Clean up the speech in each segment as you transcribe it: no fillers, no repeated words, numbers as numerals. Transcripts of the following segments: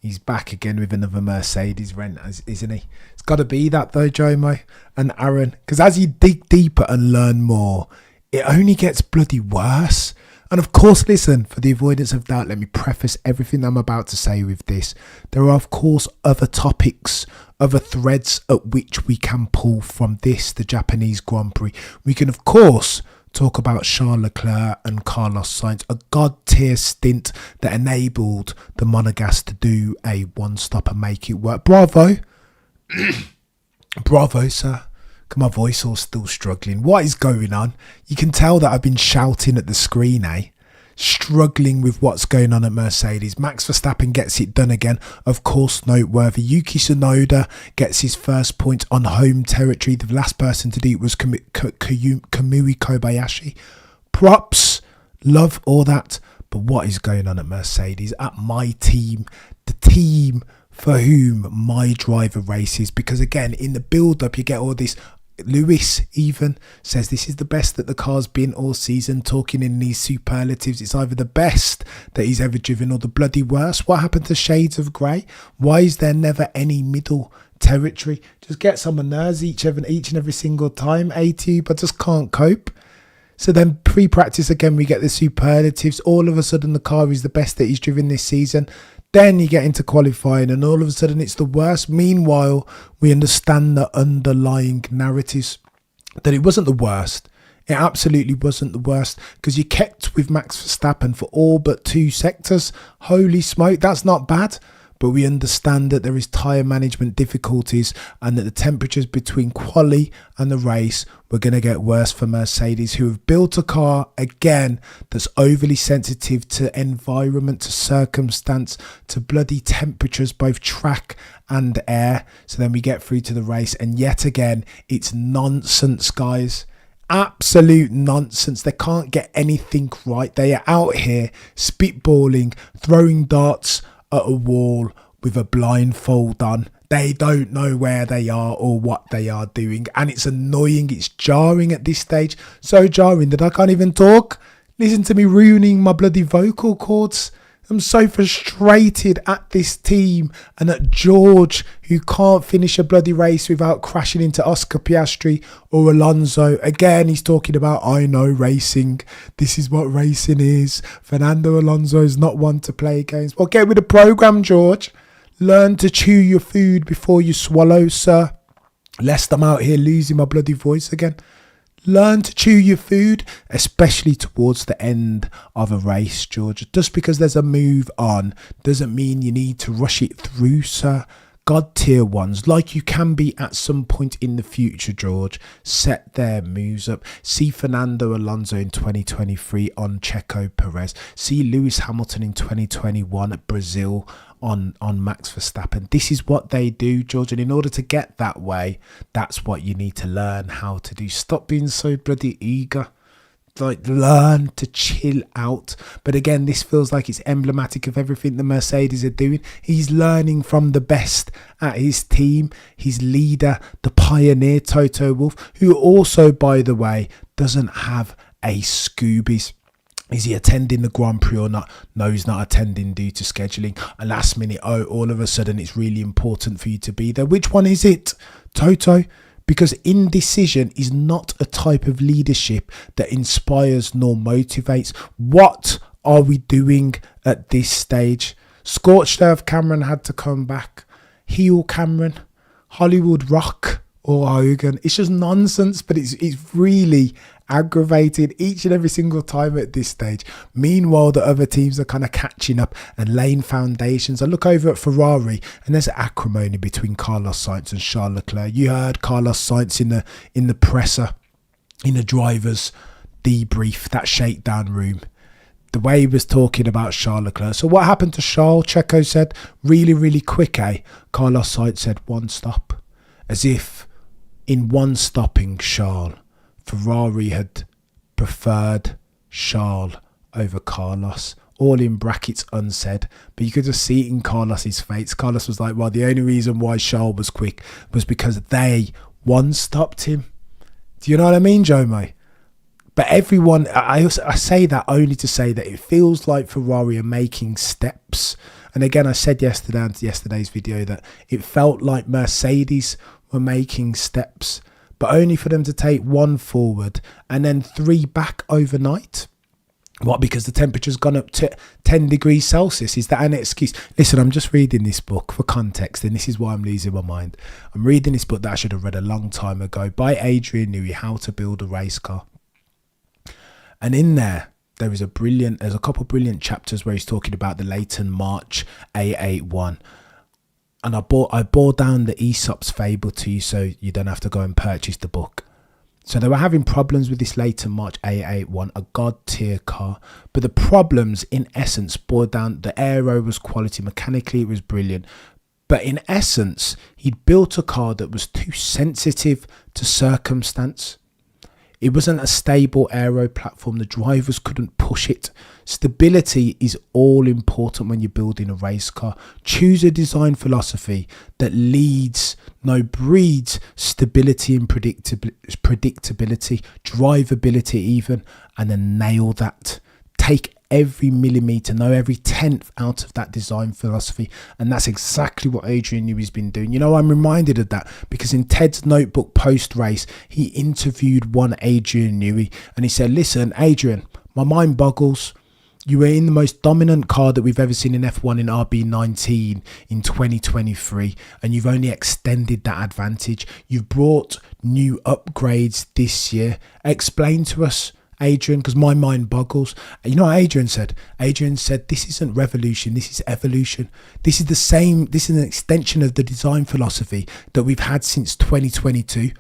He's back again with another Mercedes rent, isn't he? It's got to be that though, Jomo and Aaron. Because as you dig deeper and learn more, it only gets bloody worse. And of course, listen, for the avoidance of doubt, let me preface everything I'm about to say with this. There are, of course, other topics, other threads at which we can pull from this, the Japanese Grand Prix. We can, of course, talk about Charles Leclerc and Carlos Sainz, a god-tier stint that enabled the Monegasque to do a one-stop and make it work. Bravo. Bravo, sir. My voice all still struggling. What is going on? You can tell that I've been shouting at the screen, struggling with what's going on at Mercedes. Max Verstappen gets it done again. Of course, noteworthy. Yuki Tsunoda gets his first point on home territory. The last person to do it was Kamui Kobayashi. Props. Love all that. But what is going on at Mercedes? At my team. The team for whom my driver races. Because again, in the build-up, you get all this. Lewis even says this is the best that the car's been all season, talking in these superlatives. It's either the best that he's ever driven or the bloody worst. What happened to shades of grey? Why is there never any middle territory? Just get someone nerves each and every single time. A-tube, I just can't cope. So then pre-practice again, we get the superlatives. All of a sudden the car is the best that he's driven this season. Then you get into qualifying and all of a sudden it's the worst. Meanwhile, we understand the underlying narratives that it wasn't the worst. It absolutely wasn't the worst because you kept with Max Verstappen for all but 2 sectors. Holy smoke, that's not bad. But we understand that there is tyre management difficulties and that the temperatures between quali and the race were going to get worse for Mercedes, who have built a car, again, that's overly sensitive to environment, to circumstance, to bloody temperatures, both track and air. So then we get through to the race and yet again, it's nonsense, guys. Absolute nonsense. They can't get anything right. They are out here spitballing, throwing darts at a wall with a blindfold on. They don't know where they are or what they are doing, and it's annoying. It's jarring at this stage, so jarring that I can't even talk. Listen to me ruining my bloody vocal cords. I'm so frustrated at this team and at George, who can't finish a bloody race without crashing into Oscar Piastri or Alonso. Again, he's talking about, I know racing. This is what racing is. Fernando Alonso is not one to play games. Well, get with the program, George. Learn to chew your food before you swallow, sir. Lest I'm out here losing my bloody voice again. Learn to chew your food, especially towards the end of a race, George. Just because there's a move on doesn't mean you need to rush it through, sir. God tier ones, like you can be at some point in the future, George, set their moves up. See Fernando Alonso in 2023 on Checo Perez. See Lewis Hamilton in 2021 at Brazil on Max Verstappen. This is what they do, George, and in order to get that way, that's what you need to learn how to do. Stop being so bloody eager. Like, learn to chill out. But again, this feels like it's emblematic of everything the Mercedes are doing. He's learning from the best at his team, his leader, the pioneer Toto Wolff, who also, by the way, doesn't have a Scoobies. Is he attending the Grand Prix or not? No, he's not attending due to scheduling. A last minute, all of a sudden it's really important for you to be there. Which one is it? Toto? Because indecision is not a type of leadership that inspires nor motivates. What are we doing at this stage? Scorched Earth Cameron had to come back. Heel Cameron, Hollywood Rock or Hogan. It's just nonsense, but it's really aggravated each and every single time at this stage. Meanwhile, the other teams are kind of catching up and laying foundations. I look over at Ferrari and there's acrimony between Carlos Sainz and Charles Leclerc. You heard Carlos Sainz in the presser, in the driver's debrief, that shakedown room, the way he was talking about Charles Leclerc. So what happened to Charles? Checo said, really quick, Carlos Sainz said, one stop. As if in one stopping Charles, Ferrari had preferred Charles over Carlos. All in brackets unsaid, but you could just see it in Carlos's face. Carlos was like, well, the only reason why Charles was quick was because they one-stopped him. Do you know what I mean, Jomo? But everyone, I say that only to say that it feels like Ferrari are making steps And again, I said yesterday on yesterday's video that it felt like Mercedes were making steps, but only for them to take one forward and then 3 back overnight. What, because the temperature's gone up to 10 degrees Celsius? Is that an excuse? Listen, I'm just reading this book for context, and this is why I'm losing my mind. I'm reading this book that I should have read a long time ago by Adrian Newey, How to Build a Race Car. And in there's a couple brilliant chapters where he's talking about the Leighton March A81. And I bore down the Aesop's fable to you so you don't have to go and purchase the book. So they were having problems with this Leighton March A81, a god tier car. But the problems in essence boiled down, the aero was quality, mechanically it was brilliant. But in essence, he'd built a car that was too sensitive to circumstance. It wasn't a stable aero platform. The drivers couldn't push it. Stability is all important when you're building a race car. Choose a design philosophy that breeds stability and predictability, drivability even, and then nail that. Take every millimetre, know every tenth out of that design philosophy. And that's exactly what Adrian Newey's been doing. You know, I'm reminded of that because in Ted's notebook post-race, he interviewed one Adrian Newey and he said, listen, Adrian, my mind boggles. You were in the most dominant car that we've ever seen in F1 in RB19 in 2023, and you've only extended that advantage. You've brought new upgrades this year. Explain to us, Adrian, because my mind boggles. You know what Adrian said? Adrian said, this isn't revolution, this is evolution. This is an extension of the design philosophy that we've had since 2022.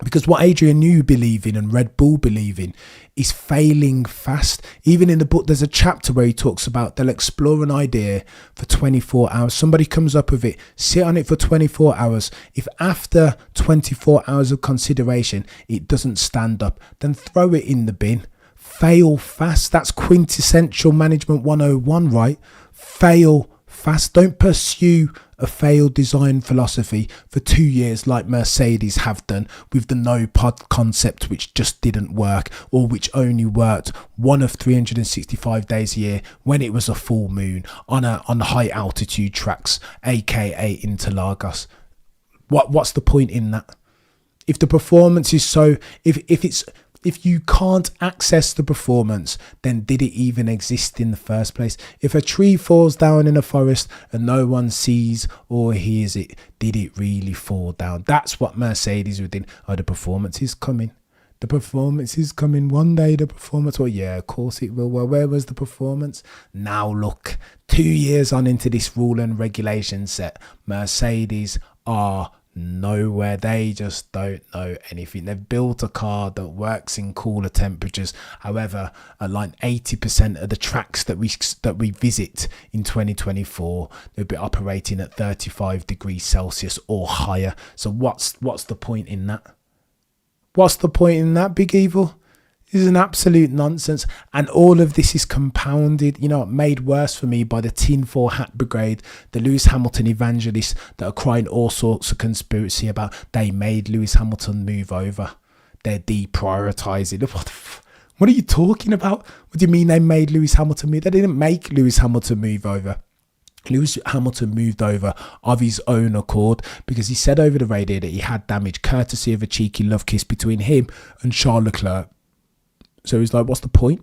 Because what Adrian Newey believe in and Red Bull believe in is failing fast. Even in the book, there's a chapter where he talks about they'll explore an idea for 24 hours. Somebody comes up with it, sit on it for 24 hours. If after 24 hours of consideration, it doesn't stand up, then throw it in the bin. Fail fast. That's quintessential management 101, right? Fail fast. Don't pursue a failed design philosophy for 2 years like Mercedes have done with the no pod concept, which just didn't work, or which only worked one of 365 days a year when it was a full moon on high altitude tracks, aka Interlagos. What's the point in that? If the performance is so, if you can't access the performance, then did it even exist in the first place? If a tree falls down in a forest and no one sees or hears it, did it really fall down? That's what Mercedes were doing. Oh, the performance is coming. The performance is coming one day. The performance, well, yeah, of course it will. Well, where was the performance? Now look, 2 years on into this rule and regulation set, Mercedes are nowhere. They just don't know anything. They've built a car that works in cooler temperatures. However, like 80% of the tracks that we visit in 2024, they'll be operating at 35 degrees Celsius or higher. So what's the point in that? What's the point in that, Big Evil? This is an absolute nonsense. And all of this is compounded, made worse for me by the tinfoil hat brigade, the Lewis Hamilton evangelists that are crying all sorts of conspiracy about they made Lewis Hamilton move over. They're deprioritizing. What are you talking about? What do you mean they made Lewis Hamilton move? They didn't make Lewis Hamilton move over. Lewis Hamilton moved over of his own accord because he said over the radio that he had damage courtesy of a cheeky love kiss between him and Charles Leclerc. So he's like, what's the point?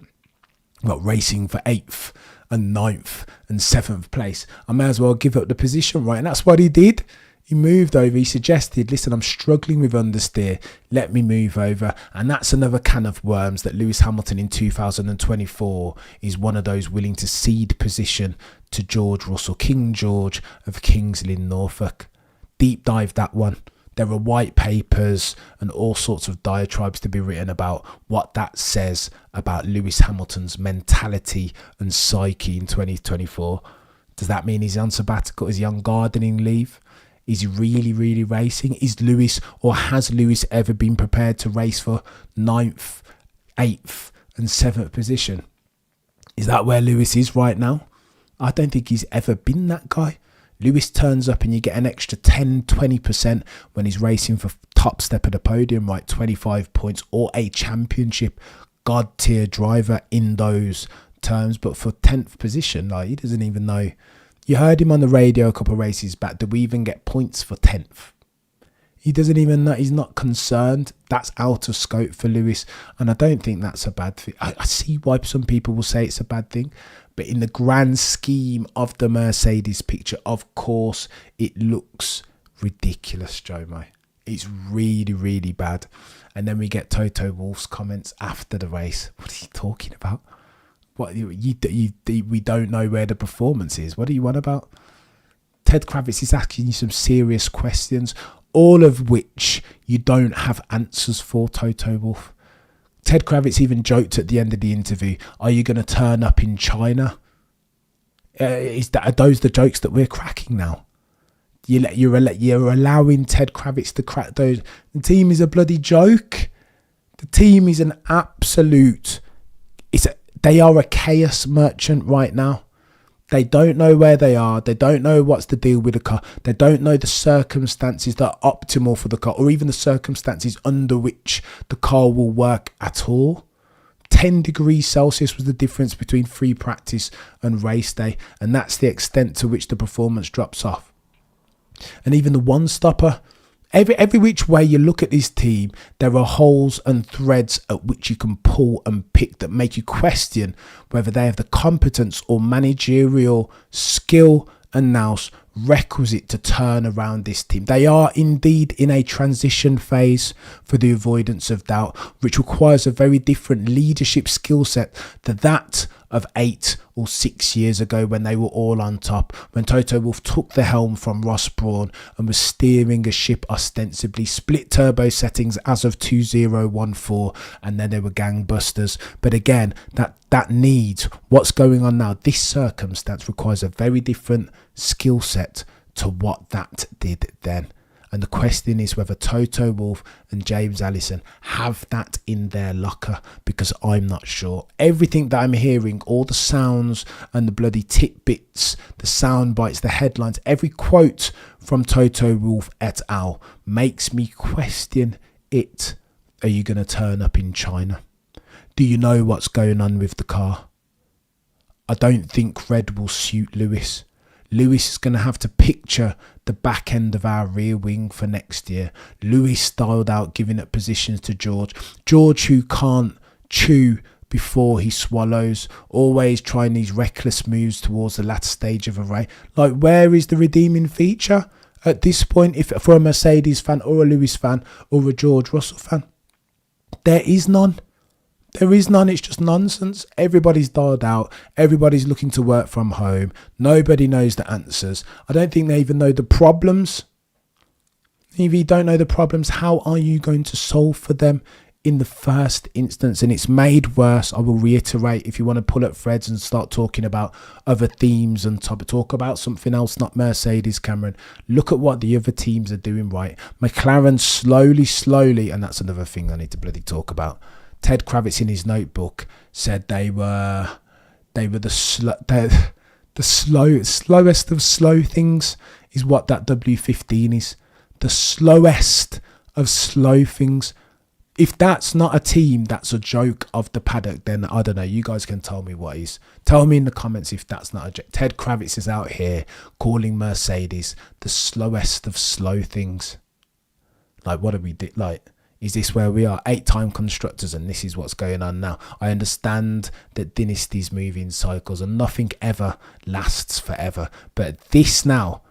Well, racing for 8th and 9th and 7th place. I may as well give up the position, right? And that's what he did. He moved over. He suggested, listen, I'm struggling with understeer. Let me move over. And that's another can of worms that Lewis Hamilton in 2024 is one of those willing to cede position to George Russell, King George of Kings Lynn, Norfolk. Deep dive that one. There are white papers and all sorts of diatribes to be written about what that says about Lewis Hamilton's mentality and psyche in 2024. Does that mean he's on sabbatical? Is he on gardening leave? Is he really, really racing? Is Lewis, or has Lewis ever been prepared to race for 9th, 8th and 7th position? Is that where Lewis is right now? I don't think he's ever been that guy. Lewis turns up and you get an extra 10-20% when he's racing for top step of the podium, right? 25 points or a championship. God tier driver in those terms, but for 10th position, like, he doesn't even know. You heard him on the radio a couple of races back. Do we even get points for 10th? He doesn't even know. He's not concerned. That's out of scope for Lewis. And I don't think that's a bad thing. I see why some people will say it's a bad thing. But in the grand scheme of the Mercedes picture, of course, it looks ridiculous, Jomo. It's really, really bad. And then we get Toto Wolff's comments after the race. What are you talking about? What we don't know where the performance is. What are you on about? Ted Kravitz is asking you some serious questions, all of which you don't have answers for, Toto Wolff. Ted Kravitz even joked at the end of the interview, "Are you going to turn up in China?" Are those the jokes that we're cracking now? You're allowing Ted Kravitz to crack those. The team is a bloody joke. The team is an absolute. They are a chaos merchant right now. They don't know where they are. They don't know what's the deal with the car. They don't know the circumstances that are optimal for the car, or even the circumstances under which the car will work at all. 10 degrees Celsius was the difference between free practice and race day, and that's the extent to which the performance drops off. And even the one-stopper, every which way you look at this team, there are holes and threads at which you can pull and pick that make you question whether they have the competence or managerial skill and nous requisite to turn around this team. They are indeed in a transition phase, for the avoidance of doubt, which requires a very different leadership skill set to that of 8 or 6 years ago, when they were all on top, when Toto Wolff took the helm from Ross Brawn and was steering a ship ostensibly split turbo settings as of 2014, and then they were gangbusters. But again, that needs what's going on now. This circumstance requires a very different skill set to what that did then. And the question is whether Toto Wolff and James Allison have that in their locker, because I'm not sure. Everything that I'm hearing, all the sounds and the bloody tidbits, the sound bites, the headlines, every quote from Toto Wolff et al. Makes me question it. Are you going to turn up in China? Do you know what's going on with the car? I don't think red will suit Lewis. Lewis is going to have to picture the back end of our rear wing for next year. Lewis styled out giving up positions to George. George, who can't chew before he swallows, always trying these reckless moves towards the latter stage of a race. Like, where is the redeeming feature at this point, if for a Mercedes fan or a Lewis fan or a George Russell fan? There is none. There is none. It's just nonsense. Everybody's dialed out. Everybody's looking to work from home. Nobody knows the answers. I don't think they even know the problems. If you don't know the problems, how are you going to solve for them in the first instance? And it's made worse, I will reiterate, if you want to pull up threads and start talking about other themes and talk about something else, not Mercedes, Cameron. Look at what the other teams are doing right. McLaren slowly, and that's another thing I need to bloody talk about. Ted Kravitz in his notebook said they were the slowest of slow things, is what that W15 is. The slowest of slow things. If that's not a team that's a joke of the paddock, then I don't know. You guys can tell me what is. Tell me in the comments if that's not a joke. Ted Kravitz is out here calling Mercedes the slowest of slow things. Like, what do we do? Like, is this where we are? 8-time constructors, and this is what's going on now. I understand that dynasties move in cycles and nothing ever lasts forever. But this now,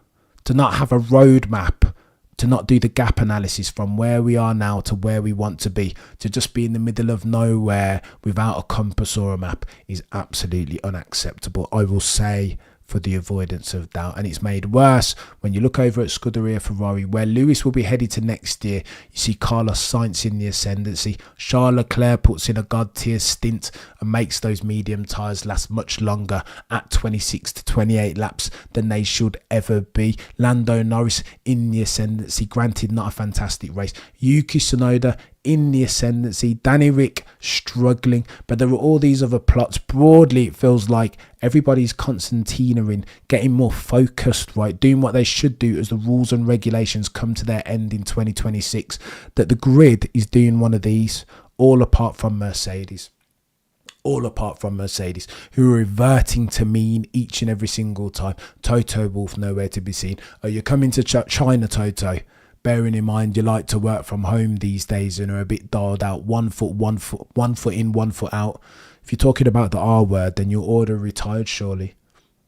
to not have a roadmap, to not do the gap analysis from where we are now to where we want to be, to just be in the middle of nowhere without a compass or a map, is absolutely unacceptable, I will say, for the avoidance of doubt. And it's made worse when you look over at Scuderia Ferrari, where Lewis will be headed to next year. You see Carlos Sainz in the ascendancy. Charles Leclerc puts in a god tier stint and makes those medium tyres last much longer at 26 to 28 laps than they should ever be. Lando Norris in the ascendancy, granted not a fantastic race. Yuki Tsunoda in the ascendancy. Danny Rick struggling, but there are all these other plots. Broadly, it feels like everybody's Constantinaing, getting more focused, right, doing what they should do as the rules and regulations come to their end in 2026, that the grid is doing one of these, all apart from Mercedes. all apart from Mercedes, who are reverting to mean each and every single time. Toto Wolff nowhere to be seen. Oh, you're coming to China, Toto. Bearing in mind you like to work from home these days and are a bit dialed out. One foot in, 1 foot out. If you're talking about the R word, then your order retired, surely.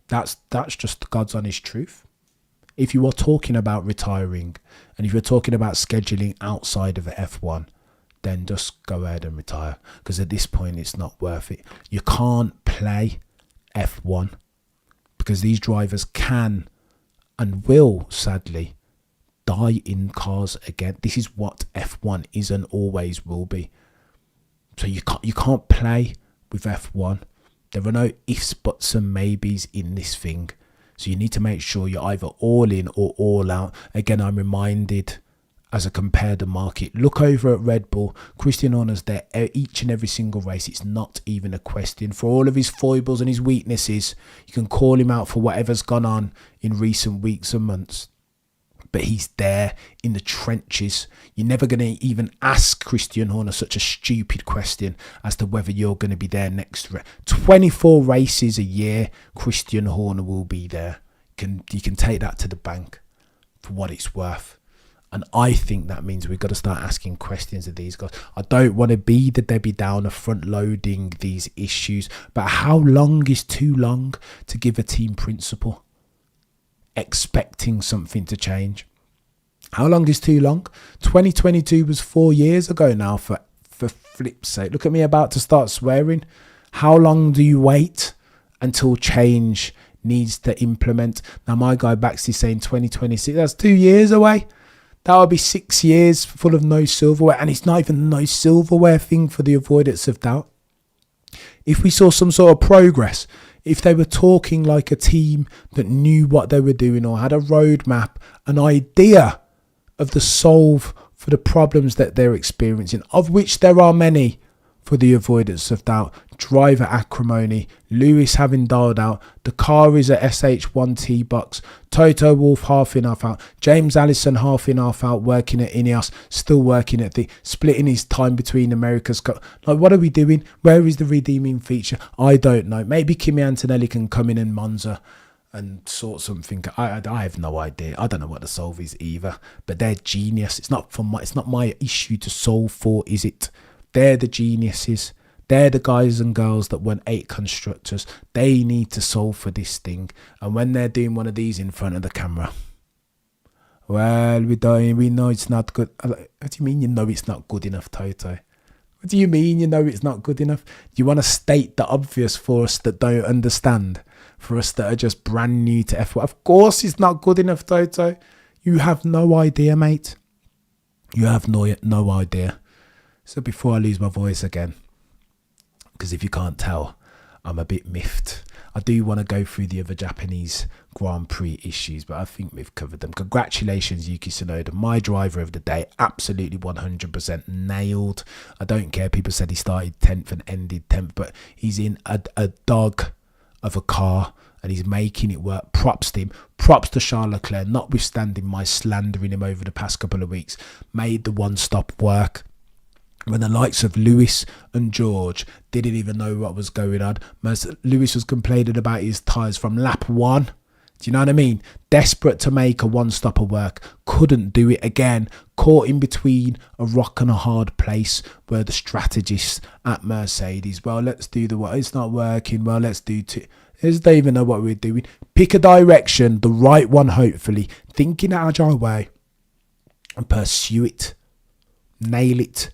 That's just God's honest truth. If you are talking about retiring, and if you're talking about scheduling outside of F1, then just go ahead and retire. Because at this point, it's not worth it. You can't play F1 because these drivers can and will, sadly, die in cars again. This is what F1 is and always will be. So you can't play with F1. There are no ifs, buts and maybes in this thing. So you need to make sure you're either all in or all out. Again, I'm reminded, as I compare the market, look over at Red Bull. Christian Horner's there each and every single race. It's not even a question. For all of his foibles and his weaknesses, you can call him out for whatever's gone on in recent weeks and months. But he's there in the trenches. You're never going to even ask Christian Horner such a stupid question as to whether you're going to be there next. 24 races a year, Christian Horner will be there. You can take that to the bank for what it's worth. And I think that means we've got to start asking questions of these guys. I don't want to be the Debbie Downer front loading these issues. But how long is too long to give a team principle? Expecting something to change. How long is too long? 2022 was 4 years ago now, for flip's sake. Look at me about to start swearing. How long do you wait until change needs to implement? Now my guy Baxley's saying 2026. That's 2 years away. That would be 6 years full of no silverware. And it's not even no silverware thing for the avoidance of doubt. If we saw some sort of progress, if they were talking like a team that knew what they were doing or had a roadmap, an idea of the solve for the problems that they're experiencing, of which there are many, for the avoidance of doubt, driver acrimony, Lewis having dialed out, the car is a SH1T box, Toto Wolff half in half out, James Allison half in half out, working at Ineos, still working at the, splitting his time between America's Cup. Like, what are we doing? Where is the redeeming feature? I don't know. Maybe Kimi Antonelli can come in and Monza and sort something. I have no idea. I don't know what the solve is either. But they're genius. It's not my issue to solve for, is it? They're the geniuses. They're the guys and girls that won 8 constructors. They need to solve for this thing. And when they're doing one of these in front of the camera, well, we know it's not good. What do you mean you know it's not good enough, Toto? What do you mean you know it's not good enough? You want to state the obvious for us that don't understand? For us that are just brand new to F1? Of course it's not good enough, Toto. You have no idea, mate. You have no idea. So before I lose my voice again, because if you can't tell, I'm a bit miffed. I do want to go through the other Japanese Grand Prix issues, but I think we've covered them. Congratulations, Yuki Tsunoda, my driver of the day. Absolutely 100% nailed. I don't care. People said he started 10th and ended 10th, but he's in a dog of a car and he's making it work. Props to him. Props to Charles Leclerc, notwithstanding my slandering him over the past couple of weeks. Made the one-stop work. When the likes of Lewis and George didn't even know what was going on. Lewis was complaining about his tyres from lap 1. Do you know what I mean? Desperate to make a one-stopper work. Couldn't do it again. Caught in between a rock and a hard place where the strategists at Mercedes, well, let's do it's not working. Well, let's do they don't even know what we're doing. Pick a direction, the right one, hopefully. Think in an agile way and pursue it. Nail it.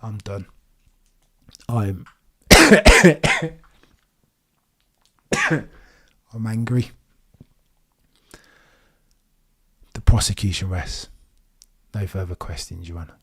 I'm done. I'm angry. The prosecution rests. No further questions, Your Honour.